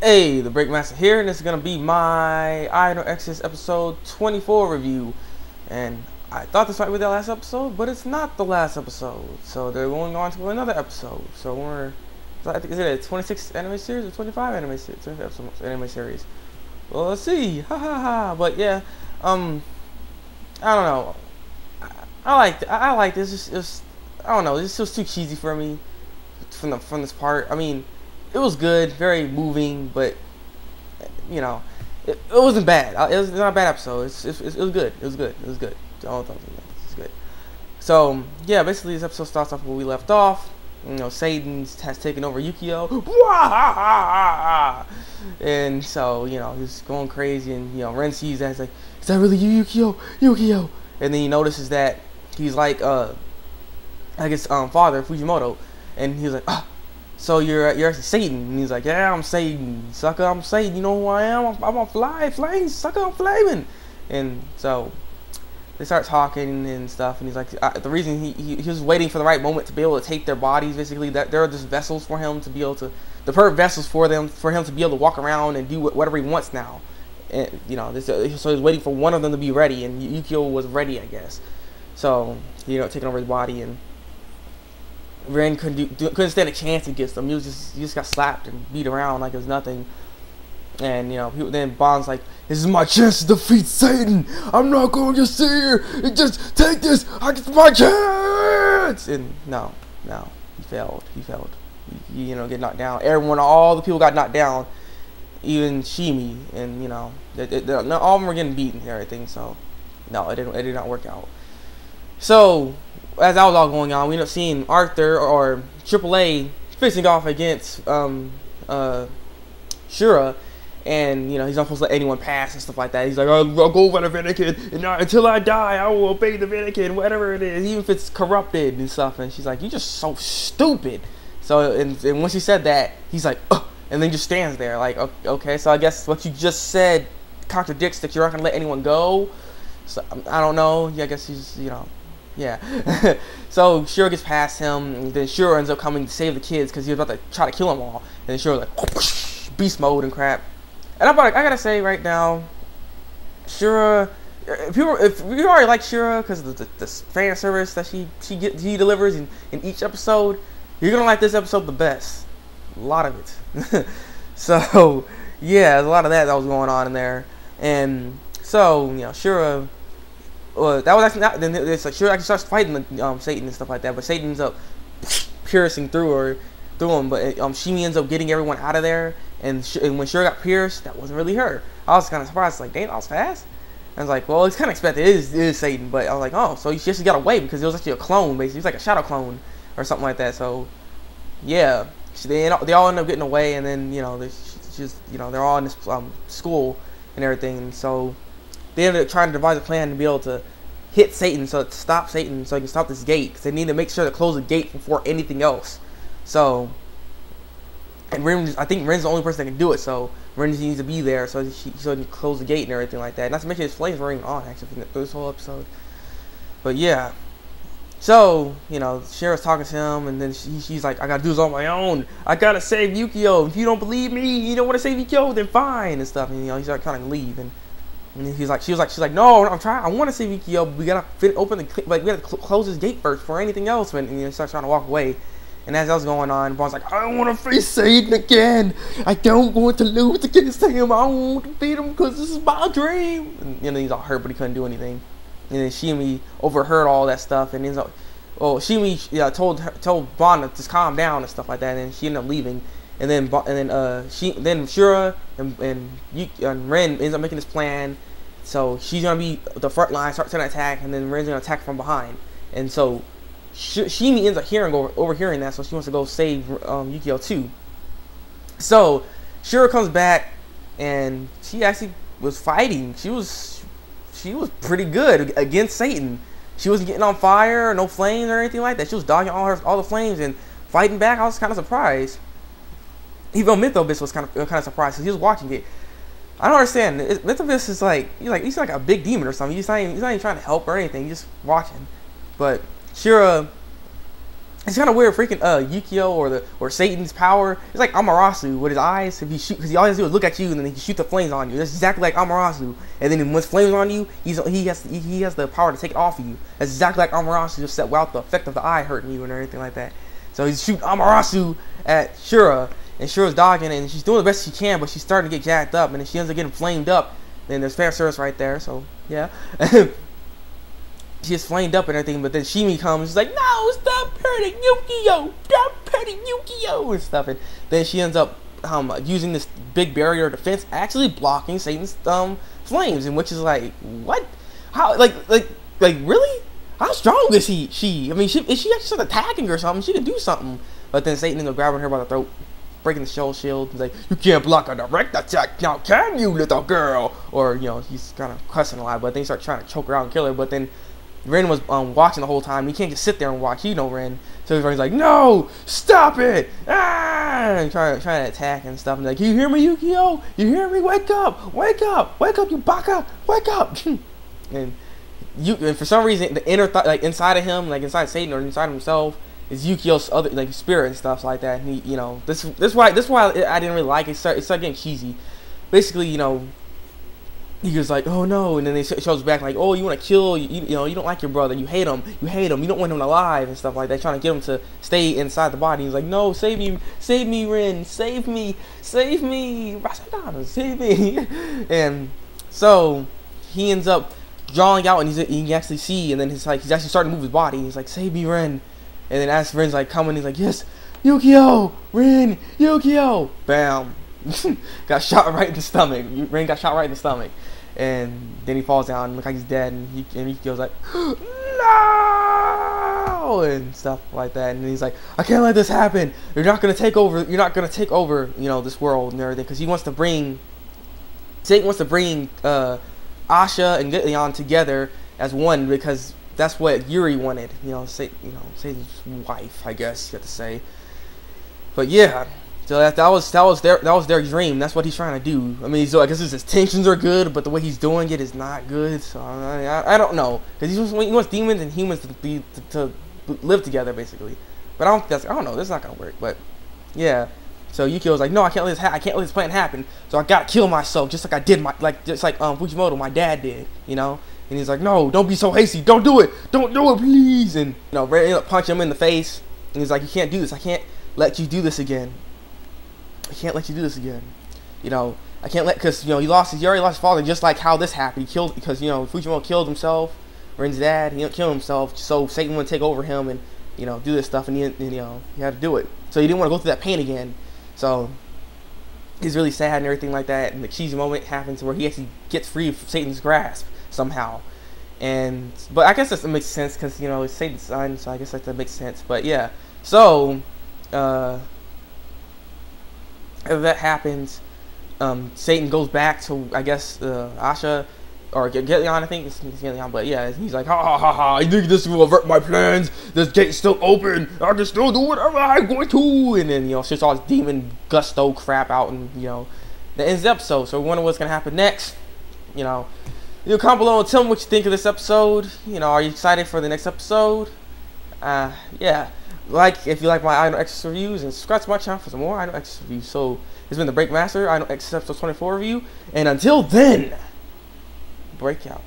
Hey, Thabreakmasta here, and this is gonna be my No Exorcist episode 24 review. And I thought this might be the last episode, but it's not the last episode. So they're going on to another episode. So I think, is it a 26 anime series or 25 anime series? 25 anime series. Well, let's see. Ha ha ha. But yeah, I don't know. I like this. It's I don't know. This was too cheesy for me from this part. I mean, it was good, very moving, but you know, it wasn't bad. It was not a bad episode. It was good. It was good. It was good. It's good. So yeah, basically this episode starts off where we left off. You know, Satan has taken over Yukio, and so you know he's going crazy, and you know Ren sees that, he's like, "Is that really you, Yukio?" And then he notices that he's like his father, Fujimoto, and he's like, "Ah, so you're actually Satan?" And he's like, "Yeah, I'm Satan, sucker. I'm Satan. You know who I am? I'm on flames, sucker. I'm flaming." And so they start talking and stuff, and he's like, the reason he was waiting for the right moment to be able to take their bodies, basically, that there are just vessels for him to be able to, the perfect vessels for him to be able to walk around and do whatever he wants now. And you know, so he's waiting for one of them to be ready, and Yukio was ready, I guess. So you know, taking over his body, and Ren couldn't stand a chance against him. He just got slapped and beat around like it was nothing. And you know, then Bond's like, "This is my chance to defeat Satan. I'm not going to sit here and just take this. I get my chance." And no, he failed. You know, get knocked down. All the people got knocked down, even Shimi, and you know, all of them were getting beaten and everything. So no, it did not work out. So as that was all going on, we ended up seeing Arthur or AAA facing off against Shura, and you know he's not supposed to let anyone pass and stuff like that. He's like, "I'll go over the Vatican, and until I die, I will obey the Vatican, whatever it is, even if it's corrupted and stuff." And she's like, "You're just so stupid." So and when she said that, he's like, "Ugh," and then just stands there like, "Okay, so I guess what you just said contradicts that you're not gonna let anyone go." So I don't know. Yeah, I guess he's, you know. Yeah. So Shura gets past him, and then Shura ends up coming to save the kids because he was about to try to kill them all. And then Shura was like beast mode and crap. And I gotta say right now, Shura, if you already like Shura because of the fan service that he delivers in each episode, you're gonna like this episode the best. A lot of it. So yeah, there's a lot of that was going on in there. And so you know, Shura. That was actually not. Then it's like Shura actually starts fighting Satan and stuff like that, but Satan ends up piercing through him. But Shimi ends up getting everyone out of there, and when Shura got pierced, that wasn't really her. I was kind of surprised, like, "Dang, that was fast." I was like, "Well, it's kind of expected. It is Satan," but I was like, "Oh, so she just got away because it was actually a clone, basically. It was like a shadow clone or something like that." So yeah, they all end up getting away, and then you know, they're all in this school and everything, and so they ended up trying to devise a plan to be able to hit Satan, so to stop Satan, so he can stop this gate. Because they need to make sure to close the gate before anything else. So, and I think Ren's the only person that can do it. So Ren needs to be there, so he can close the gate and everything like that. Not to mention his flames were even on actually through this whole episode. But yeah, so you know, Shura's talking to him, and then she's like, "I gotta do this on my own. I gotta save Yukio. If you don't believe me, you don't want to save Yukio, then fine," and stuff. And you know, he's like kind of leave, and she's like, "No, I'm trying. I want to save Yukio, but we gotta we gotta close this gate first before anything else." And he starts trying to walk away, and as that was going on, Bond's like, "I don't want to face Satan again. I don't want to lose against him. I want to beat him because this is my dream." And you know, he's all hurt, but he couldn't do anything. And then Shimi overheard all that stuff, and he's like, Shimi told Bond to just calm down and stuff like that, and she ended up leaving. And then Shura and Ren ends up making this plan. So she's gonna be the front line, start to attack, and then Ren's gonna attack from behind. And so Shimi ends up overhearing that, so she wants to go save Yukio too. So Shura comes back, and she actually was fighting. She was pretty good against Satan. She wasn't getting on fire, no flames or anything like that. She was dodging all the flames and fighting back. I was kind of surprised. Even Mythobis was kind of surprised because he was watching it. I don't understand. Mythobis is like he's like a big demon or something. He's not even trying to help or anything. He's just watching. But Shura It's kind of weird. Freaking Yukio or Satan's power. It's like Amaterasu with his eyes. If you shoot, because he always do is look at you and then he shoot the flames on you. That's exactly like Amaterasu. And then once flames on you, he has the power to take it off of you. That's exactly like Amaterasu, just without the effect of the eye hurting you and everything like that. So he's shooting Amaterasu at Shura, and Shura's dodging, and she's doing the best she can, but she's starting to get jacked up, and then she ends up getting flamed up. Then there's fan service right there. So yeah. She gets flamed up and everything, but then Shimi comes. She's like, "No, stop hurting Yukio! Stop hurting Yukio!" and stuff. And then she ends up using this big barrier of defense, actually blocking Satan's flames. And which is like, what? How? Like really? How strong is she? I mean, is she actually attacking her or something? She can do something. But then Satan ends up grabbing her by the throat, breaking the soul shield. He's like, "You can't block a direct attack now, can you, little girl?" Or he's kind of cussing a lot. But then he starts trying to choke her out and kill her. But then Ren was watching the whole time. He can't just sit there and watch. Ren. So he's like, "No, stop it!" And trying to attack and stuff. And like, "You hear me, Yukio? You hear me? Wake up! Wake up! Wake up, you baka! Wake up!" and for some reason, the inner thought, inside of him, inside Satan or inside of himself, is Yukio's other spirit and stuff like that. And he, this why I didn't really like it. It started getting cheesy. Basically, he was like, "Oh no," and then they shows back like, "Oh, you want to kill, you don't like your brother, you hate him, you don't want him alive," and stuff like that, trying to get him to stay inside the body. He's like, "No, save me, Ren, save me, save me, save me." And so he ends up drawing out, and he can actually see, and then he's actually starting to move his body. He's like, "Save me, Ren," and then as Ren's like coming, he's like, "Yes, Yukio, Ren, Yukio," bam. Got shot right in the stomach. Ren got shot right in the stomach, and then he falls down and looks like he's dead. And he goes like, "No!" and stuff like that. And he's like, "I can't let this happen. You're not gonna take over. You're not gonna take over. This world and everything." Because Satan wants to bring Asha and Gideon together as one, because that's what Yuri wanted. Satan's wife, I guess you have to say. But yeah. So that was their dream. That's what he's trying to do. I mean, so I guess his intentions are good, but the way he's doing it is not good. So I don't know, because he wants demons and humans to live together basically. But I don't know. That's not gonna work. But yeah. So Yukio's like, "No, I can't let this plan happen. So I gotta kill myself, just like I did just like Fujimoto, my dad did. And he's like, "No, don't be so hasty. Don't do it, please." And Ren ended up punching him in the face. And he's like, "You can't do this. I can't let you do this again. I can't let you do this again. I can't let," because he already lost his father, just like how this happened. He killed, because Fujimoto killed himself, Ren's dad. He didn't kill himself, so Satan wouldn't take over him and do this stuff, and he had to do it. So he didn't want to go through that pain again. So he's really sad and everything like that. And the cheesy moment happens where he actually gets free of Satan's grasp somehow. But I guess that makes sense, because it's Satan's son, so I guess that makes sense. But yeah, so after that happens, Satan goes back to, I guess, Asha or Gideon, I think it's Gideon, but yeah, he's like, "Ha ha ha ha! I think this will avert my plans. This gate's still open. I can still do whatever I'm going to." And then shoots all this demon gusto crap out, and that ends the episode. So we wonder what's gonna happen next. Comment below and tell me what you think of this episode. Are you excited for the next episode? Yeah. If you like my I No Exorcist reviews, and subscribe to my channel for some more I No Exorcist reviews. So it's been the Thabreakmasta I No Exorcist episode 24 review, and until then, break out.